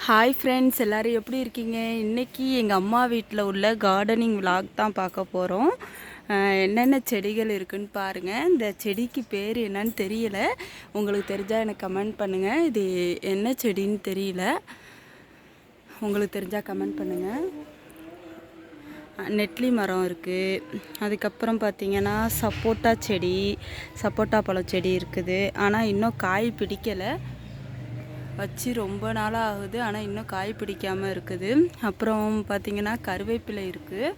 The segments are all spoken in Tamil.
ஹாய் ஃப்ரெண்ட்ஸ், எல்லோரும் எப்படி இருக்கீங்க? இன்றைக்கி எங்கள் அம்மா வீட்டில் உள்ள கார்டனிங் விலாக் தான் பார்க்க போகிறோம். என்னென்ன செடிகள் இருக்குதுன்னு பாருங்கள். இந்த செடிக்கு பேர் என்னன்னு தெரியல, உங்களுக்கு தெரிஞ்சால் எனக்கு கமெண்ட் பண்ணுங்கள். இது என்ன செடின்னு தெரியல, உங்களுக்கு தெரிஞ்சால் கமெண்ட் பண்ணுங்கள். நெட்லி மரம் இருக்குது. அதுக்கப்புறம் பார்த்திங்கன்னா சப்போட்டா செடி, சப்போட்டா பழம் செடி இருக்குது. ஆனால் இன்னும் காய் பிடிக்கலை, வச்சு ரொம்ப நாளாக ஆகுது. ஆனால் இன்னும் காய் பிடிக்காமல் இருக்குது. அப்புறம் பார்த்திங்கன்னா கருவேப்பிலை இருக்குது.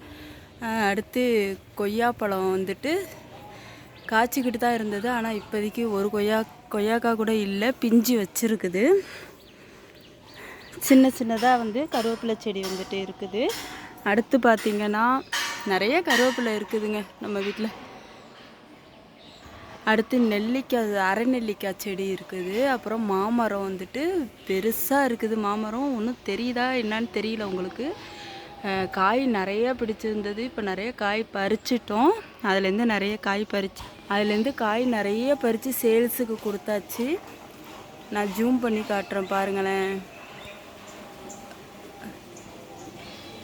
அடுத்து கொய்யாப்பழம் வந்துட்டு காய்ச்சிக்கிட்டு தான் இருந்தது. ஆனால் இப்போதைக்கு ஒரு கொய்யாக்காய் கூட இல்லை, பிஞ்சு வச்சுருக்குது. சின்ன சின்னதாக வந்து கருவேப்பிலை செடி வந்துட்டு இருக்குது. அடுத்து பார்த்திங்கன்னா நிறைய கருவேப்பிலை இருக்குதுங்க நம்ம வீட்டில். அடுத்து நெல்லிக்காய், அரை நெல்லிக்காய் செடி இருக்குது. அப்புறம் மாமரம் வந்துட்டு பெருசாக இருக்குது. மாமரம் ஒன்றும் தெரியுதா என்னான்னு தெரியல உங்களுக்கு. காய் நிறையா பிடிச்சிருந்தது. இப்போ நிறைய காய் பறிச்சிட்டோம். அதுலேருந்து காய் நிறைய பறித்து சேல்ஸுக்கு கொடுத்தாச்சு. நான் ஜூம் பண்ணி காட்டுறேன் பாருங்களேன்.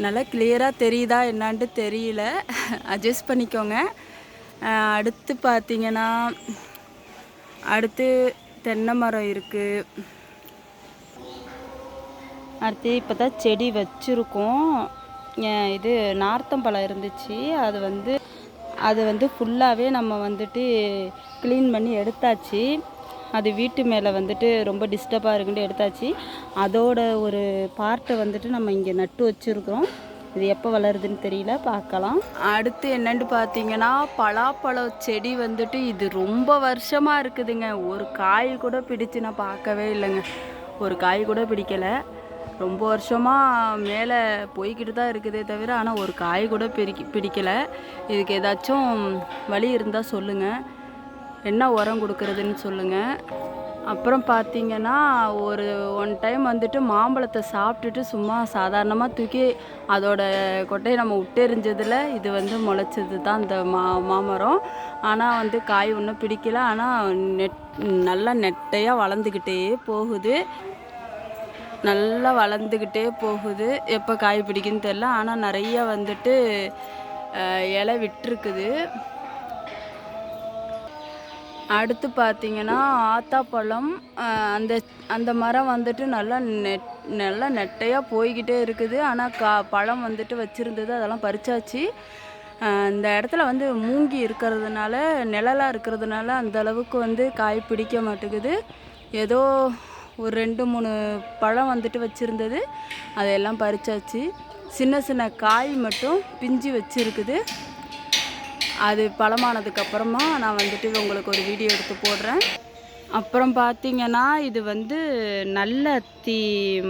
நல்லா கிளியராக தெரியுதா என்னான்ட்டு தெரியல, அட்ஜஸ்ட் பண்ணிக்கோங்க. அடுத்து பார்த்திங்கன்னா தென்னை மரம் இருக்குது. அடுத்து இப்போ தான் செடி வச்சுருக்கோம். இது நார்த்தம்பழம் இருந்துச்சு, அது வந்து ஃபுல்லாகவே நம்ம வந்துட்டு க்ளீன் பண்ணி எடுத்தாச்சு. அது வீட்டு மேலே வந்துட்டு ரொம்ப டிஸ்டர்பாக இருக்குன்ட்டு எடுத்தாச்சு. அதோட ஒரு பார்ட்டை வந்துட்டு நம்ம இங்கே நட்டு வச்சுருக்கோம். இது எப்போ வளருதுன்னு தெரியல, பார்க்கலாம். அடுத்து என்னென்னு பார்த்தீங்கன்னா பலாப்பழ செடி வந்துட்டு இது ரொம்ப வருஷமாக இருக்குதுங்க. ஒரு காய் கூட பிடிச்சு நான் பார்க்கவே இல்லைங்க. ஒரு காய் கூட பிடிக்கலை. ரொம்ப வருஷமாக மேலே போய்கிட்டு தான் இருக்குதே தவிர, ஆனால் ஒரு காய் கூட பிடிக்கலை. இதுக்கு ஏதாச்சும் வழி இருந்தால் சொல்லுங்கள், என்ன உரம் கொடுக்குறதுன்னு சொல்லுங்கள். அப்புறம் பார்த்திங்கன்னா ஒன் டைம் வந்துட்டு மாம்பழத்தை சாப்பிட்டுட்டு சும்மா சாதாரணமாக தூக்கி அதோட கொட்டையை நம்ம விட்டெறிஞ்சதில் இது வந்து முளைச்சது தான் இந்த மாமரம். ஆனால் வந்து காய் ஒன்றும் பிடிக்கல. ஆனால் நல்லா நெட்டையாக வளர்ந்துக்கிட்டே போகுது. எப்போ காய் பிடிக்குன்னு தெரில. ஆனால் நிறைய வந்துட்டு இலை விட்டுருக்குது. அடுத்து பார்த்திங்கன்னா ஆத்தாப்பழம், அந்த மரம் வந்துட்டு நல்லா நெட்டையாக போய்கிட்டே இருக்குது. ஆனால் பழம் வந்துட்டு வச்சுருந்தது, அதெல்லாம் பறிச்சாச்சு. இந்த இடத்துல வந்து மூங்கி இருக்கிறதுனால, நிழலாக இருக்கிறதுனால அந்தளவுக்கு வந்து காய் பிடிக்க மாட்டேங்குது. ஏதோ ஒரு 2-3 பழம் வந்துட்டு வச்சுருந்தது, அதையெல்லாம் பறிச்சாச்சு. சின்ன சின்ன காய் மட்டும் பிஞ்சு வச்சுருக்குது. அது பழமானதுக்கப்புறமா நான் வந்துட்டு உங்களுக்கு ஒரு வீடியோ எடுத்து போடுறேன். அப்புறம் பார்த்திங்கன்னா இது வந்து நல்ல அத்தி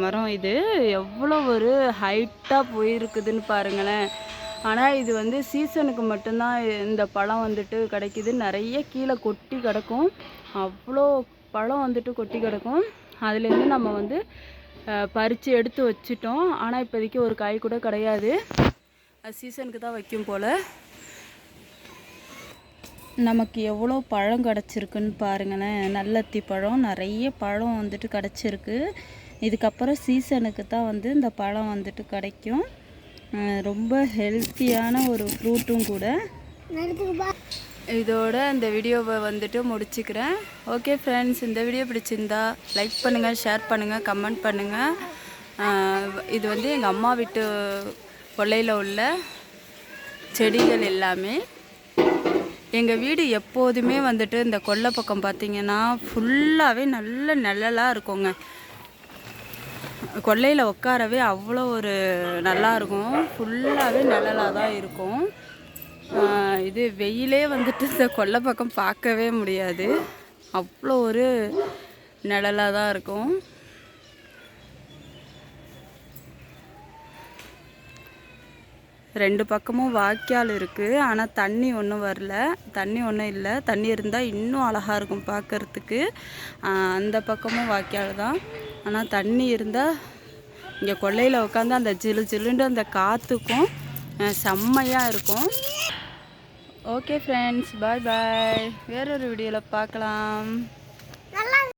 மரம். இது எவ்வளோ ஒரு ஹைட்டாக போயிருக்குதுன்னு பாருங்களேன். ஆனால் இது வந்து சீசனுக்கு மட்டும்தான் இந்த பழம் வந்துட்டு கிடைக்கிது. நிறைய கீழே கொட்டி கிடக்கும், அவ்வளோ பழம் வந்துட்டு கொட்டி கிடக்கும். அதுலேருந்து நம்ம வந்து பறித்து எடுத்து வச்சிட்டோம். ஆனால் இப்போதைக்கு ஒரு காய் கூட கிடையாது. அது சீசனுக்கு தான் வைக்கும் போல். நமக்கு எவ்வளோ பழம் கிடச்சிருக்குன்னு பாருங்களேன். நல்லத்தி பழம், நிறைய பழம் வந்துட்டு கிடச்சிருக்கு. இதுக்கப்புறம் சீசனுக்கு தான் வந்து இந்த பழம் வந்துட்டு கிடைக்கும். ரொம்ப ஹெல்த்தியான ஒரு ஃப்ரூட்டும் கூட. இதோட இந்த வீடியோவை வந்துட்டு முடிச்சுக்கிறேன். ஓகே ஃப்ரெண்ட்ஸ், இந்த வீடியோ பிடிச்சிருந்தா லைக் பண்ணுங்கள், ஷேர் பண்ணுங்கள், கமெண்ட் பண்ணுங்கள். இது வந்து எங்கள் அம்மா வீட்டு கொல்லையில் உள்ள செடிகள் எல்லாமே. எங்கள் வீடு எப்போதுமே வந்துட்டு இந்த கொல்லை பக்கம் பார்த்திங்கன்னா ஃபுல்லாகவே நல்ல நிழலாக இருக்குங்க. கொல்லையில் உட்காரவே அவ்வளோ ஒரு நல்லாயிருக்கும். ஃபுல்லாகவே நிழலாக தான் இருக்கும். இது வெயிலே வந்துட்டு இந்த கொல்லை பக்கம் பார்க்கவே முடியாது, அவ்வளோ ஒரு நிழலாக தான் இருக்கும். ரெண்டு பக்கமும் வாய்க்கால் இருக்குது. ஆனால் தண்ணி ஒன்றும் வரல, தண்ணி ஒன்றும் இல்லை. தண்ணி இருந்தால் இன்னும் அழகாக இருக்கும் பார்க்குறதுக்கு. அந்த பக்கமும் வாய்க்கால் தான். ஆனால் தண்ணி இருந்தால் இங்கே கொல்லையில் உட்காந்து அந்த ஜில்லுண்டு அந்த காற்றுக்கும் செம்மையாக இருக்கும். ஓகே ஃப்ரெண்ட்ஸ், பாய் பாய். வேறொரு வீடியோவில் பார்க்கலாம்.